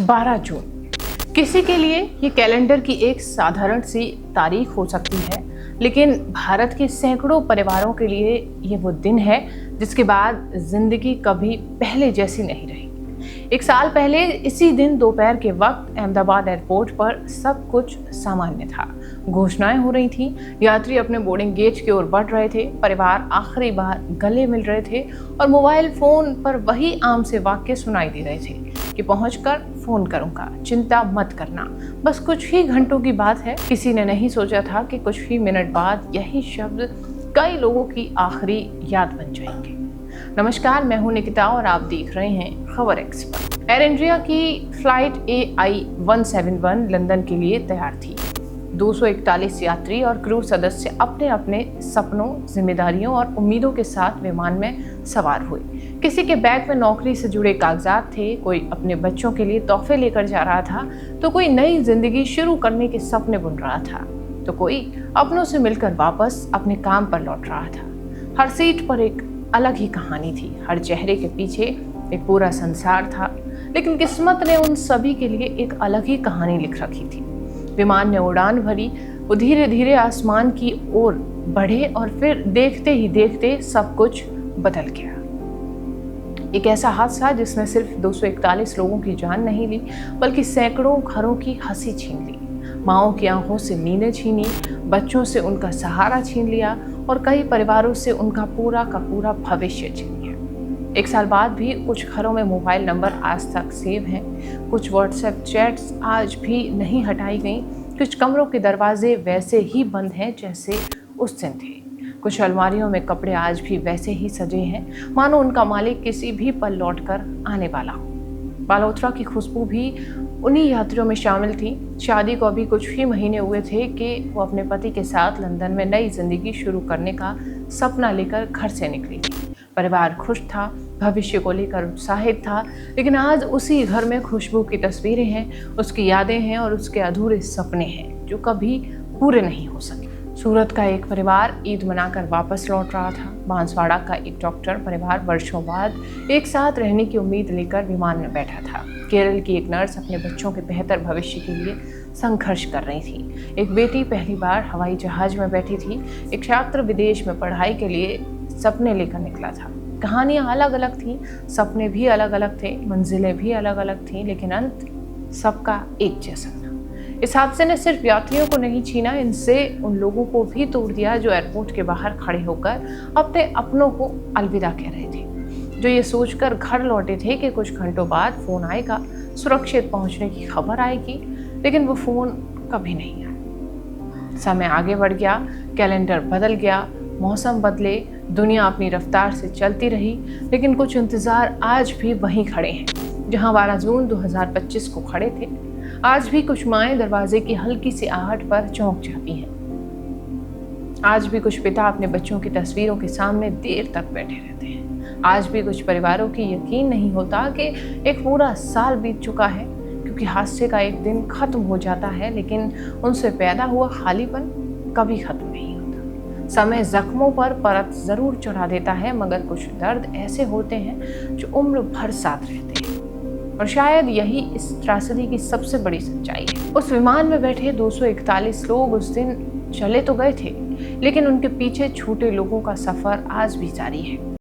12 जून किसी के लिए ये कैलेंडर की एक साधारण सी तारीख हो सकती है, लेकिन भारत के सैकड़ों परिवारों के लिए ये वो दिन है जिसके बाद जिंदगी कभी पहले जैसी नहीं रही। एक साल पहले इसी दिन दोपहर के वक्त अहमदाबाद एयरपोर्ट पर सब कुछ सामान्य था। घोषणाएं हो रही थीं, यात्री अपने बोर्डिंग गेट की ओर बढ़ रहे थे, परिवार आखिरी बार गले मिल रहे थे और मोबाइल फोन पर वही आम से वाक्य सुनाई दे रहे थे कि पहुंचकर फोन करूंगा, चिंता मत करना, बस कुछ ही घंटों की बात है। किसी ने नहीं सोचा था कि कुछ ही मिनट बाद यही शब्द कई लोगों की आखिरी याद बन जाएंगे। नमस्कार, मैं हूं निकिता और आप देख रहे हैं खबर एक्सपर्ट। एयर इंडिया की फ्लाइट AI-171 लंदन के लिए तैयार थी। 241 यात्री और क्रू सदस्य अपने अपने सपनों, जिम्मेदारियों और उम्मीदों के साथ विमान में सवार हुए। किसी के बैग में नौकरी से जुड़े कागजात थे, कोई अपने बच्चों के लिए तोहफे लेकर जा रहा था, तो कोई नई जिंदगी शुरू करने के सपने बुन रहा था, तो कोई अपनों से मिलकर वापस अपने काम पर लौट रहा था। हर सीट पर एक अलग ही कहानी थी, हर चेहरे के पीछे एक पूरा संसार था, लेकिन किस्मत ने उन सभी के लिए एक अलग ही कहानी लिख रखी थी। विमान ने उड़ान भरी, वो धीरे धीरे आसमान की ओर बढ़े और फिर देखते ही देखते सब कुछ बदल गया। एक ऐसा हादसा जिसने सिर्फ 241 लोगों की जान नहीं ली, बल्कि सैकड़ों घरों की हंसी छीन ली, माँओं की आंखों से नींदें छीनी, बच्चों से उनका सहारा छीन लिया और कई परिवारों से उनका पूरा का पूरा भविष्य छीन लिया। एक साल बाद भी कुछ घरों में मोबाइल नंबर आज तक सेव हैं, कुछ व्हाट्सएप चैट्स आज भी नहीं हटाई गई, कुछ कमरों के दरवाजे वैसे ही बंद हैं जैसे उस दिन थे, कुछ अलमारियों में कपड़े आज भी वैसे ही सजे हैं मानो उनका मालिक किसी भी पल लौट कर आने वाला हो। बालोत्रा की खुशबू भी उन्हीं यात्रियों में शामिल थी। शादी को अभी कुछ ही महीने हुए थे कि वो अपने पति के साथ लंदन में नई जिंदगी शुरू करने का सपना लेकर घर से निकली थी। परिवार खुश था, भविष्य को लेकर उत्साहित था, लेकिन आज उसी घर में खुशबू की तस्वीरें हैं, उसकी यादें हैं और उसके अधूरे सपने हैं जो कभी पूरे नहीं हो सके। सूरत का एक परिवार ईद मनाकर वापस लौट रहा था। बांसवाड़ा का एक डॉक्टर परिवार वर्षों बाद एक साथ रहने की उम्मीद लेकर विमान में बैठा था। केरल की एक नर्स अपने बच्चों के बेहतर भविष्य के लिए संघर्ष कर रही थी। एक बेटी पहली बार हवाई जहाज में बैठी थी। एक छात्र विदेश में पढ़ाई के लिए सपने लेकर निकला था। कहानियां अलग अलग थीं, सपने भी अलग अलग थे, मंजिलें भी अलग अलग थीं, लेकिन अंत सबका एक जैसा था। इस हादसे ने सिर्फ यात्रियों को नहीं छीना, इनसे उन लोगों को भी तोड़ दिया जो एयरपोर्ट के बाहर खड़े होकर अपने अपनों को अलविदा कह रहे थे, जो ये सोचकर घर लौटे थे कि कुछ घंटों बाद फोन आएगा, सुरक्षित पहुंचने की खबर आएगी, लेकिन वो फोन कभी नहीं आया। समय आगे बढ़ गया, कैलेंडर बदल गया, मौसम बदले, दुनिया अपनी रफ्तार से चलती रही, लेकिन कुछ इंतजार आज भी वहीं खड़े हैं जहां 12 जून 2025 को खड़े थे। आज भी कुछ माएं दरवाजे की हल्की सी आहट पर चौंक जाती हैं। आज भी कुछ पिता अपने बच्चों की तस्वीरों के सामने देर तक बैठे रहते हैं। आज भी कुछ परिवारों की यकीन नहीं होता कि एक पूरा साल बीत चुका है, क्योंकि हादसे का एक दिन खत्म हो जाता है, लेकिन उनसे पैदा हुआ खालीपन कभी खत्म नहीं होता। समय जख्मों पर परत जरूर चढ़ा देता है, मगर कुछ दर्द ऐसे होते हैं जो उम्र भर साथ रहते हैं, और शायद यही इस त्रासदी की सबसे बड़ी सच्चाई है। उस विमान में बैठे 241 लोग उस दिन चले तो गए थे, लेकिन उनके पीछे छूटे लोगों का सफर आज भी जारी है।